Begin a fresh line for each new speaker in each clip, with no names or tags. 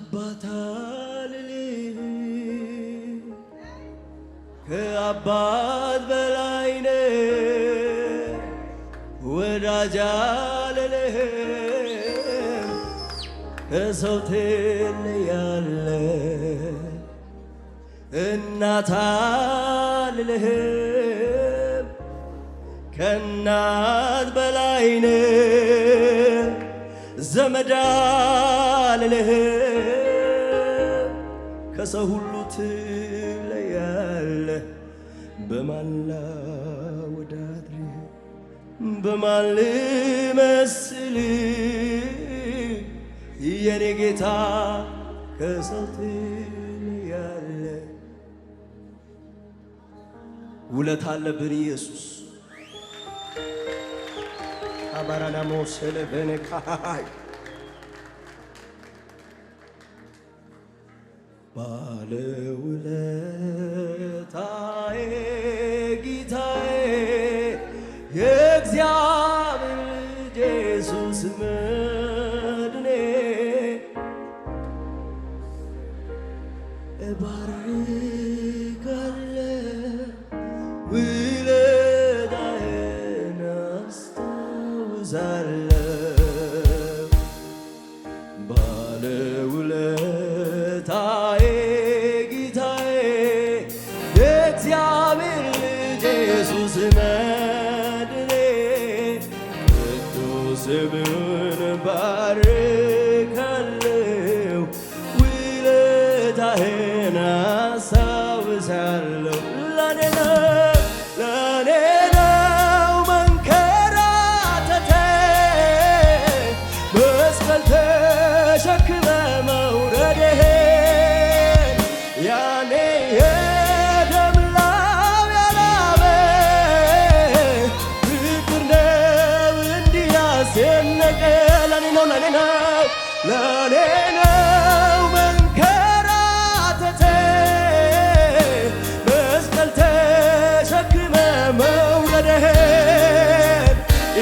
አባት አልልህም ከአባት በላይ ነህ ወዳጅ አልልህም ከሰው ትለያለህ እናት አልልህም ከእናት በላይ ነህ ዘመድ አልልህም ከሰው ሁሉ ትለያለህ በማን ላወዳድርህ በማን ልመስልህ የኔ ጌታ ከሰው ትለያለህ ውለታ አለብን ኢየሱስ አባራናሞ ሰለበነካይ ባለውለታዬ ጌታዬ የእግዚአብሔር ልጅ ኢየሱስ መድኔ እባርካለሁ ውለታህን አስታውሳለሁ ባለውለታዬ ጌታዬ የእግዚአብሔር ልጅ ኢየሱስ መድኔ ቅዱስ ስምህን ባርካለሁ ውለታህን አስታውሳለሁ ለኔ ነው መንከራተቴ መስቀል ተሸክመ መውረዴ ያኔ የደም ላብ ያላበ ፍቅር ነው እንዲህ ያስጨነቀ ለኔ ነው መንከራተቴ መስቀል ተሸክመ መውረዴ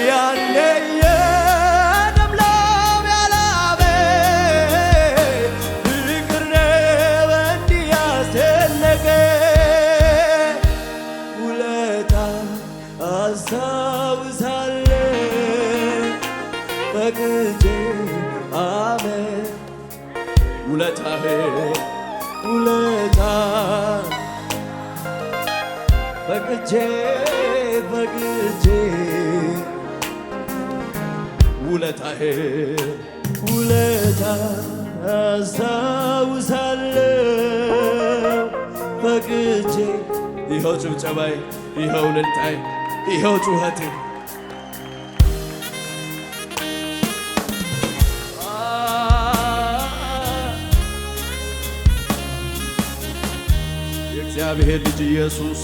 ያኔ የደም ላብ ያላበ ፍቅር ነው እንዲህ ያስጨነቀ ውለታ አስታውሳለሁ ፈቅጄ አሜን ውለታ ፈቅጄ ውለታ አስታውሳለሁ ፈቅጄ ይኸው ጭብጨባይ ይኸው እልልታዬ ይኸው ጩኸቴ የእግዚአብሔር ልጅ ኢየሱስ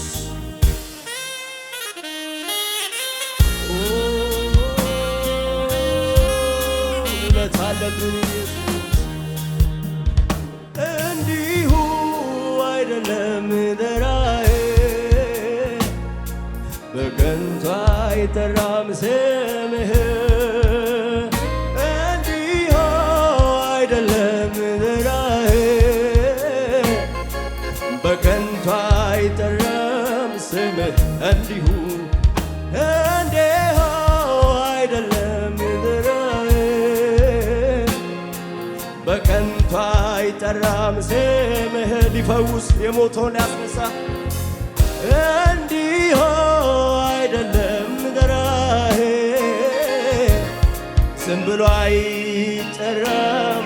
ውለታ አለብን ኢየሱስ እንዲሁ አይደለም ደራዬ በከንቱ አይጠራም ስምህ እንዲሁ አይደለም ደራዬ በከንቱ አይጠራም ስምህ እንዲሁ አይደለም ደራዬ በከንቱ አይጠራም ስምህ ሊፈውስ የሞተውን ያስነሳ እንዲሁ አይደለም ደራዬ ዝም ብሎ አይጠራም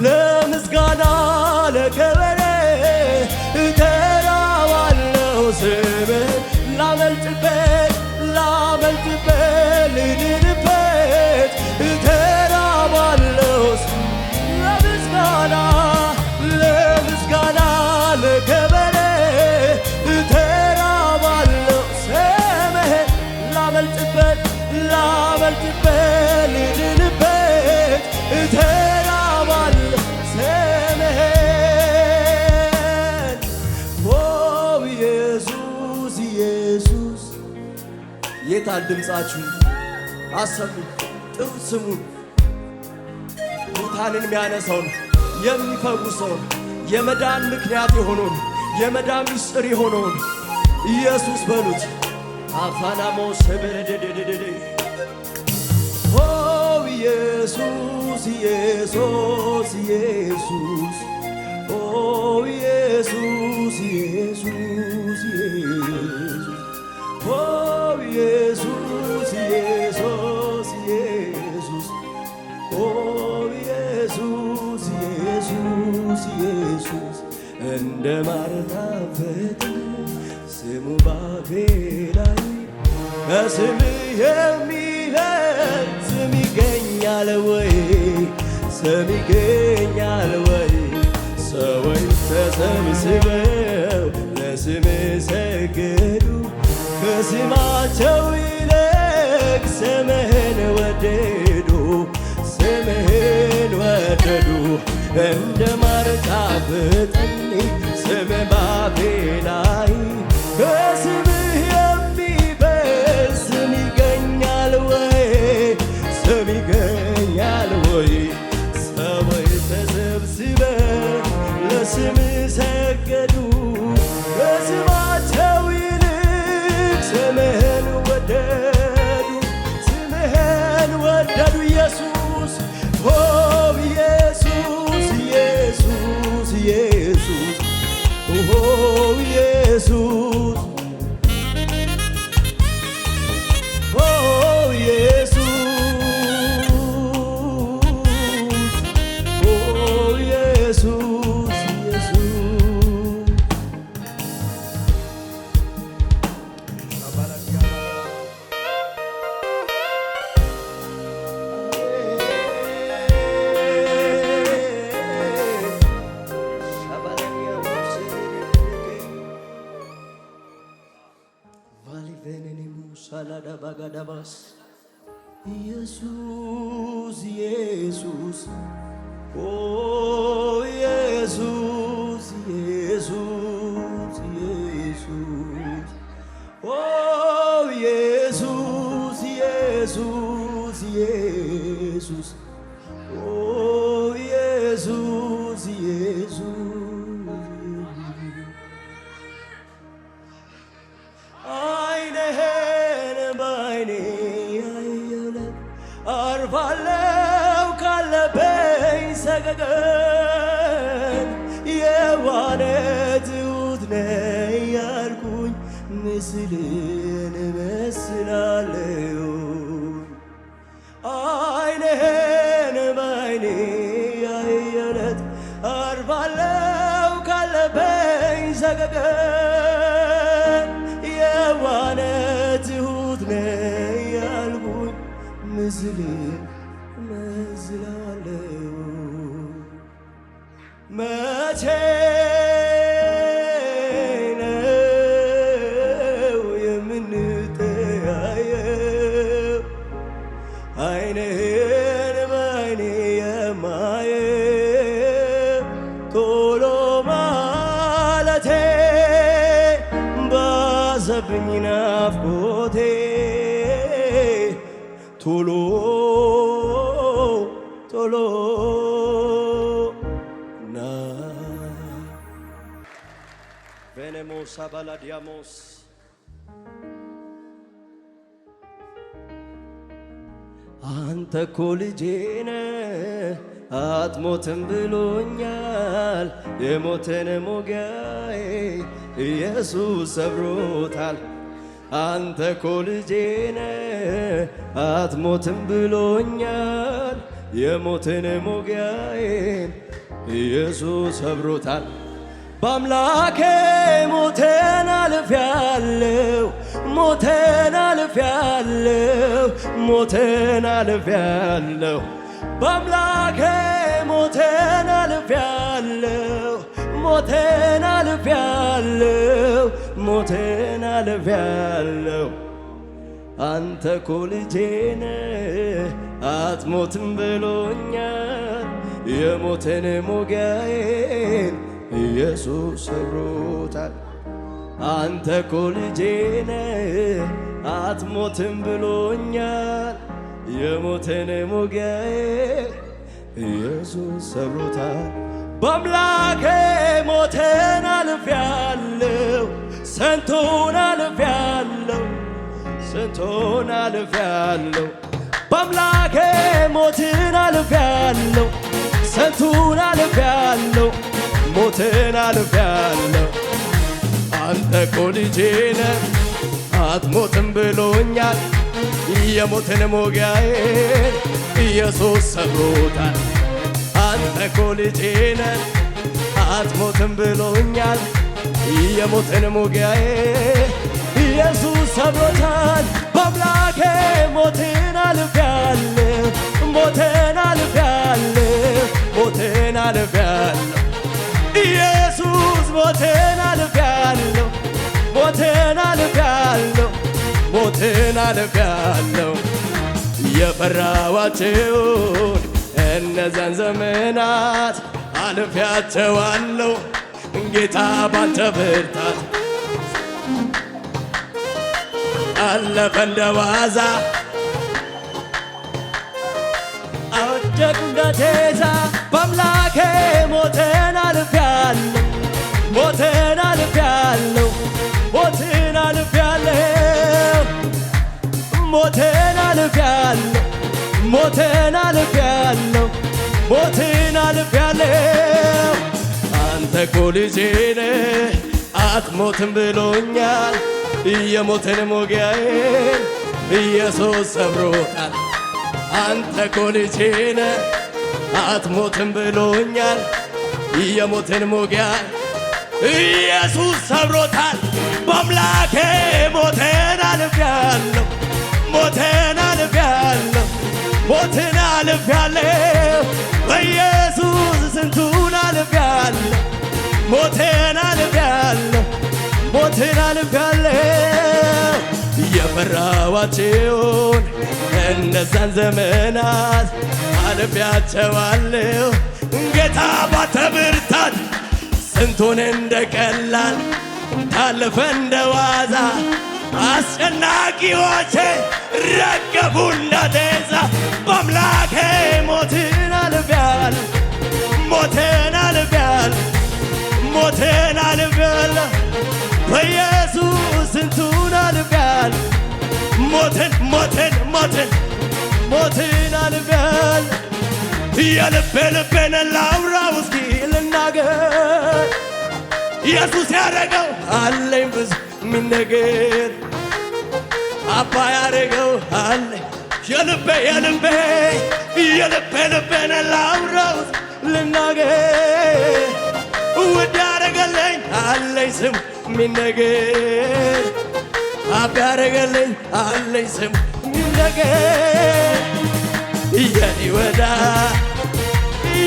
ለምስጋና ለከበሬ እጠራዋለሁ ስምህ ላመልጥበት ልድንበት እጠራዋለሁ ለምስጋና ለከበሬ እጠራዋለሁ ስምህን ላመልጥበት ልድንበት እጠራዋለሁ ስምህን ኢየሱስ የታል ድምፃችሁ አሰሙ ጥሩ ስሙን ቦታ ሙታንን የሚያነሳውን የሚፈውሰውን የመዳን ምክንያት የሆነውን የመዳን ምስጢር የሆነውን ኢየሱስ በሉት። አፋናሞ ሰበረደደደደ ኦ ኢየሱስ ኢየሱስ ኢየሱስ ኦ ኢየሱስ ኢየሱስ ኢየሱስ ኦ ኢየሱስ ኢየሱስ ኢየሱስ ኦ ኢየሱስ ኢየሱስ ኢየሱስ እንደ ማር ጣፈጠ ስሙ ባፌ ላይ ከስምህ የሚበልጥ ስም ይገኛል ወይ? ስም ይገኛል ወይ? ሰዎች ተሰብስበው ለስምህ ሰገዱ፣ ከስማቸው ይልቅ ስምህን ወደዱ፣ ስምህን ወደዱ። እንደ ማር ጣፈጠኝ ስም ባፌ ላይ ከስምህ የሚበልጥ ስም ይገኛል ወይ? ስም ይገኛል ወይ? ሰዎች ተሰብስበው ለስምህ ሰገዱ፣ ከስማቸው ይልቅ ስምህን ወደዱ፣ ስምህን ወደዱ። ኢየሱስ ኦ ኢየሱስ ኢየሱስ ኢየሱስ ኦ ኢየሱስ ኦ ኢየሱስ ኦ ኢየሱስ ባጋዳባስ ኢየሱስ ኢየሱስ ኦ ኢየሱስ ኢየሱስ ኢየሱስ ኦ ኢየሱስ ኢየሱስ ኢየሱስ ኦ ኢየሱስ ኢየሱስ አርፋለው ካለበኝ ሰገገን የዋነ ትሁት ነኝ ያልኩኝ ምስልን እመስላለሁ። ዓይንህን በዓይኔ ያየለት አርፋለው ካለበኝ ሰገገን የዋነ ትሁት ነኝ ያልኩኝ ምስልን እመስላለሁ። መቼ ነው የምንተያየው? ዓይንህን በዓይኔ የማየው ቶሎ ማለቴ ባሰብኝ ናፍቆቴ ቶሎ ቶሎ ና ቬኔሞስ አባላዲያሞስ አንተ እኮ ልጄ ነህ አትሞትም ብሎኛል። የሞትን ሞጋዬ ኢየሱስ ሰብሮታል። አንተ እኮ ልጄ ነህ አትሞትም ብሎኛል። የሞትን ሞጋዬን ኢየሱስ ሰብሮታል። በአምላኬ ሞቴን አልፌአለሁ፣ ሞቴን አልፌአለሁ፣ ሞቴን አልፌአለሁ። በአምላኬ ሞቴን አልፌአለሁ፣ ሞቴን አልፌአለሁ፣ ሞቴን አልፌአለሁ። አንተ እኮ ልጄ ነህ አትሞትም ብሎኛል። የሞትን ሞጋዬን ኢየሱስ ሰብሮታል። አንተ እኮ ልጄ ነህ አትሞትም ብሎኛል። የሞትን ሞጋዬን ኢየሱስ ሰብሮታል። በአምላኬ ሞቴን አልፌአለሁ፣ ስንቱን አልፌአለሁ፣ ስንቱን አልፌአለሁ። በአምላኬ ሞትን አልፌአለሁ፣ ስንቱን አልፌአለሁ፣ ሞትን አልፌአለሁ። አንተ እኮ ልጄ ነህ አትሞትም ብሎኛል፣ የሞትን ሞጊያዬን ኢየሱስ ሰብሮታል። አንተ እኮ ልጄ ነህ አትሞትም ብሎኛል፣ የሞትን ሞጊያዬን ኢየሱስ ሰብሮታል። በአምላኬ ሞትን አልፌአለሁ፣ ሞትን አልፌአለሁ፣ ሞትን አልፌአለሁ። ኢየሱስ ሞትን አልፌአለሁ፣ ሞትን አልፌአለሁ፣ ሞትን አልፌአለሁ። የፈራኋቸውን እነዚያን ዘመናት አልፌያቸዋለሁ ጌታ ባንተ ብርታት። አለፈ እንደ ዋዛ አወደቁ እንደ ጤዛ። በአምላኬ ሞትን አልፌአለሁ፣ ሞትን አልፌአለሁ፣ ሞትን አልፌአለሁ፣ ሞትን አልፌአለሁ፣ ሞትን አልፌአለሁ፣ ሞትን አልፌአለሁ። አንተ እኮ ልጄ ነህ አትሞትም ብሎኛል፣ የሞትን ሞጊያዬን ኢየሱስ ሰብሮታል። አንተ እኮ ልጄ ነህ አትሞትም ብሎኛል፣ የሞትን ሞጊያ ኢየሱስ ሰብሮታል። በአምላኬ ሞትን አልፌአለሁ፣ ሞትን አልፌአለሁ፣ ሞትን አልፌአለሁ። በኢየሱስ ስንቱን አልፌአለሁ፣ ሞትን አልፌአለሁ፣ ሞትን አልፌአለሁ። የፈራኋቸውን እነዛን ዘመናት አልፌያቸዋለሁ ጌታ ባንተ ብርታት። ስንቱን እንደ ቀላል ታለፈ እንደ ዋዛ፣ አስጨናቂዎቼ ረገፉ እንደ ጤዛ። በአምላኬ ሞትን አልፌአለሁ፣ ሞትን አልፌአለሁ፣ ሞትን አልፌአለሁ። በኢየሱስ ስንቱን አልፌአለሁ፣ ሞትን ሞትን ሞትን ሞትን አልፌአለሁ። የልቤ ልቤን ላውራው እስኪ ልናገር፣ ኢየሱስ ያረገው አለኝ ብዙ ሚነገር፣ አባ ያረገው አለኝ። የልቤ የልቤ የልቤ ልቤን ላውራው ልናገር፣ ውድ ያረገለኝ አለኝ ስም ሚነገር፣ አባ ያረገለኝ አለኝ ስም ሚነገር። የኔ ወዳጅ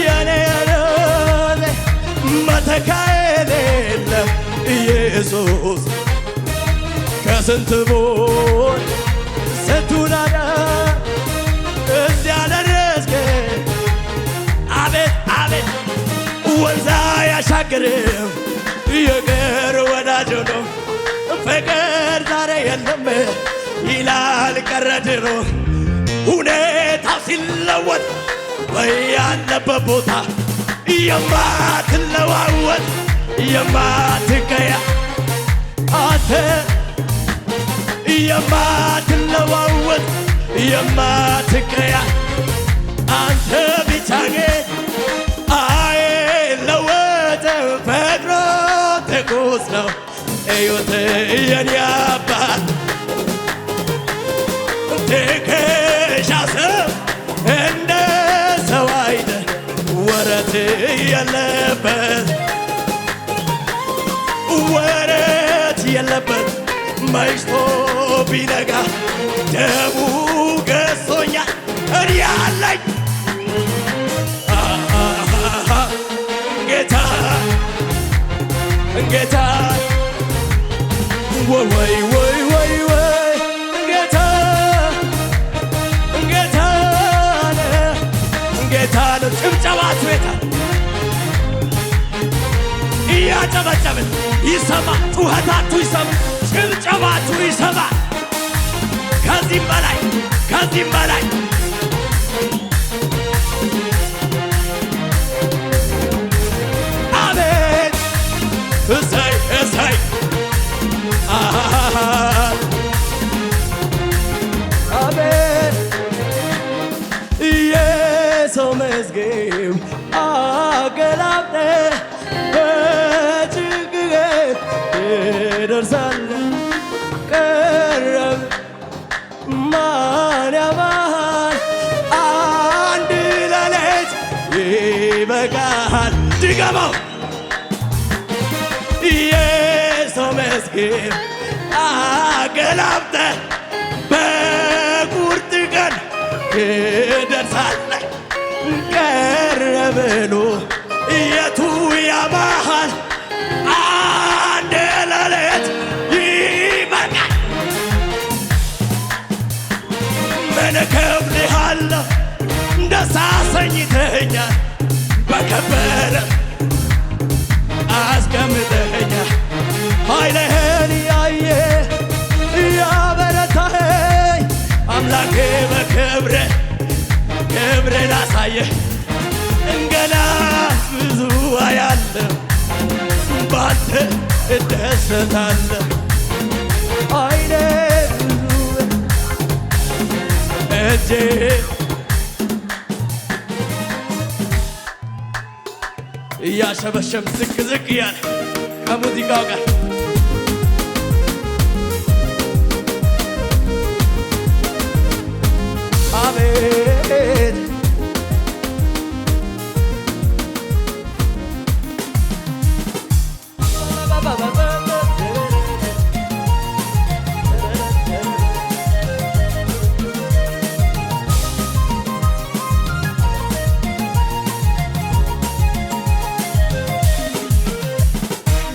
የኔ ያለ መተካዬ የሌለው ኢየሱስ ከስንት ቦት ስንቱን አዳን እዚያ ደረስከኝ። አቤት አቤት ወንዝ አያሻግርም የቅርብ ወዳጅ ነው። ፍቅር ዛሬ የለም ይላል ቀረ ድሮ። ሁኔታው ሲለወጥ በያለበት ቦታ የማትለዋወጥ የማትቀያ አንተ የማትለዋወጥ የማትቀያ አንተ ብቻ ግን አይለወጥም። ፍቅሩ ትኩስ ነው ሕይወት የኔ አባት ትከሻ ሰው እንደ ሰው አይደል ወረት የለበት ወረት የለበት መሽቶ ቢነጋ ደሙ ገሶኛል እኔ ያለኝ ጌታ ጌታ ወይ ወይ ወይ ወይ ጌታ ጌታ ጌታ ነው። ጭብጨባችሁ ቤታ እያጨበጨብን ይሰማ፣ ጩኸታችሁ ይሰማ፣ ጭብጨባችሁ ይሰማ። ከዚህም በላይ ከዚህም በላይ መዝገብ አገላብጠ በጭንቅህ ትደርሳለህ። ቀረብ ማን ያማል አንድ ሌሊት ይበቃል። ድገመው የሰው መዝገብ አገላብጠ በቁርጥ ቀን ትደርሳለህ። ቀረብ ብሎ የቱ ያማል አንድ ሌሊት ይበቃል። ምን እከፍልሃለሁ ደስ አሰኝተኸኛል። በከበረ አስቀምጠኸኛል። ኃይልህን ያየ ያበረታኸኝ አምላኬ በክብር ክብርን አሳየህ። ገና ብዙ አያለሁ ባንተ እደሰታለሁ። አይኔ ብዙ እጄ እያሸበሸብ ዝቅ ዝቅ እያለ ከሙዚቃው ጋር አቤት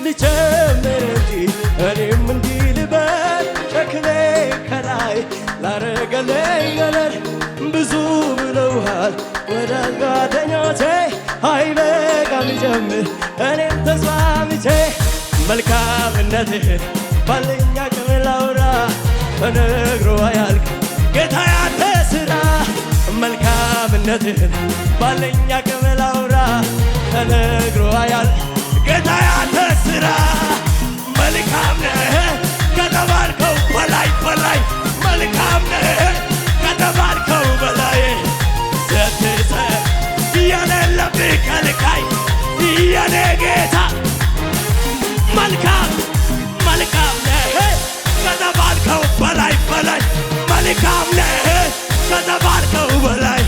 ልጨምር እንጂ እኔም እንዲህ ልበል ሸክሜ ከላይ ላረገልኝ ገለል ብዙ ብለውሃል ወዳጅ ጓደኞቼ አይበቃም ልጨምር እኔም ተስማምቼ መልካምነትህን ባለኝ አቅም ላውራ ተነግሮ አያልቅ ጌታ ያንተ ሥራ መልካምነትህን ባለኝ አቅም ላውራ ተነግሮ አያልቅ ጌታ ያንተ ሥራ መልካም ነህ ከተባልከው በላይ በላይ መልካም ነህ ከተባልከው በላይ ስትሰጥ የሌለብህ ከልካይ የኔ ጌታ መልካም መልካም ነህ ከተባልከው በላይ በላይ መልካም ነህ ከተባልከው በላይ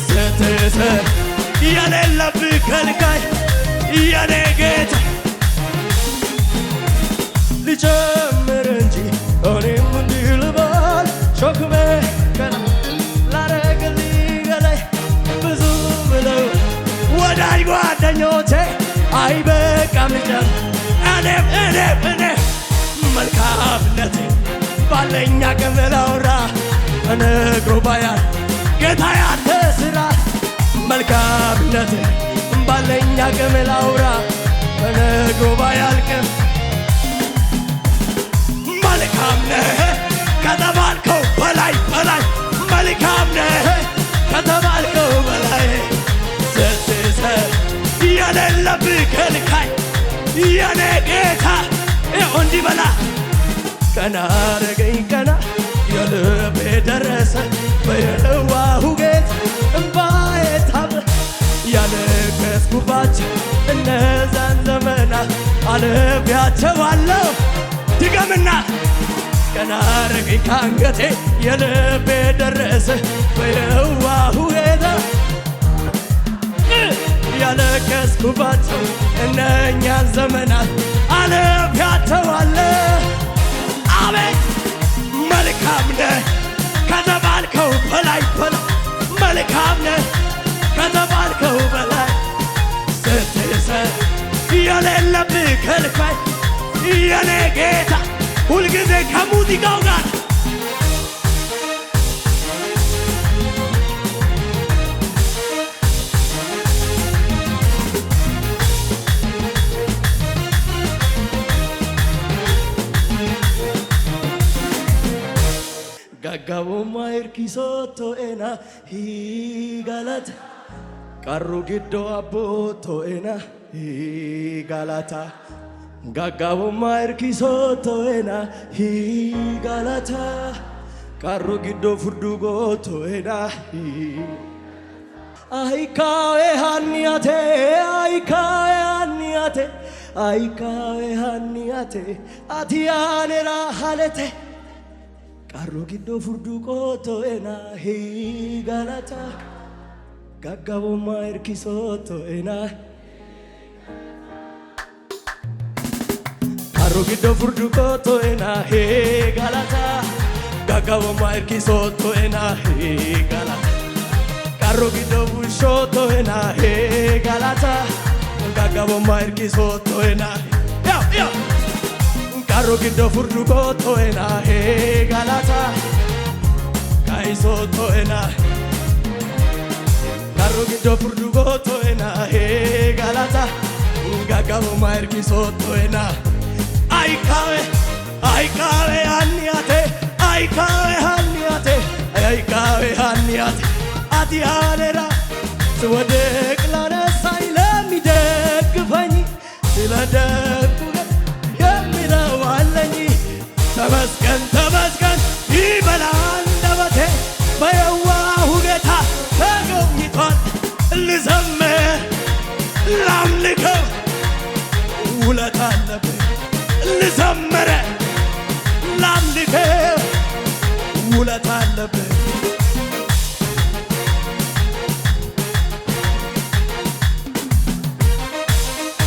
ስትሰጥ የሌለብህ ከልካይ የኔ ጌታ ልጨምር እንጂ እኔም እንዲህ ልበል ሸክሜ ላረገልኝ ገለል ብዙ ብለው ወዳጅ ጓደኞቼ አይበቃም ልጨምር እኔም መልካምነቴ ባለኝ አቅም ላውራ ተነግሮ ባያልቅ ጌታ ያንተ ሥራ መልካምነቴ ባለኝ አቅም ላውራ ተነግሮ ባያልቅም መልካም ነህ ከተባልከው በላይ በላይ መልካም ነህ ከተባልከው በላይ ስትሰጥ የሌለብህ ከልካይ የኔ ጌታ ይኸው እንዲህ በላ ቀና አረገኝ ቀና የልቤ ደረሰ በየዋሁ ጌታ እምባዬ ታበሰ ያለቀስኩባቸው እነዛን ዘመናት አልፌያቸዋለሁ። ድገምና ቀና አረገኝ ካንገቴ የልቤ ደረሰ በየዋሁ ጌታ ያለቀስኩባቸው እነኛን ዘመናት አልፌያቸዋለሁ። አቤት መልካም ነህ ከተባልከው በላይ በላይ መልካም ነህ ከተባልከው በላይ ስትሰጥ የሌለብህ ከልካይ የኔ ጌታ ሁልጊዜ ከሙዚቃው ጋር Gaggaabummaa hirkisoo ena higalata qarru giddoo abboo ena higalata Gaggaabummaa hirkisoo ena higalata qarru giddoo furdugoo ena አይካዌ ሃኒያቴ አይካዌ ሃኒያቴ አይካዌ ሃኒያቴ አቲያኔራ ሃለቴ ቃሮ ጊዶ ፉርዱ ቆቶኤና ሂጋላታ ጋጋቦማ ኤርኪሶቶኤና ቃሮ ጊዶ ፉርዱ ቆቶኤና ሂጋላታ ጋጋቦማ ኤርኪሶቶኤና ሂጋላታ ቃሮ ጊዶ ቡሾቶኤና ሂጋላታ ጋጋቦማ ኤርኪሶቶኤና ቃሮ ጊዶ ፉርዱ ቆቶኤና ሂጋላታ ካይሶቶኤና ቃሮ ጊዶ ፉርዱ ቆቶኤና ሂጋላታ ጋጋቦማ ኤርኪሶቶኤና አይካዌ አይካዌ ሃኒያቴ አይካዌ ሃኒያቴ አይካዌ ሃኒያቴ አቲያኔራ ስወድቅ ላነሳኝ ለሚደግፈኝ ስለ ደጉ የሚለው አለኝ ተመስገን ተመስገን ይበል አንደበቴ በየዋሁ ጌታ ተጎብኝቷል ልዘምር ላምልከው ውለታ አለብኝ ልዘምር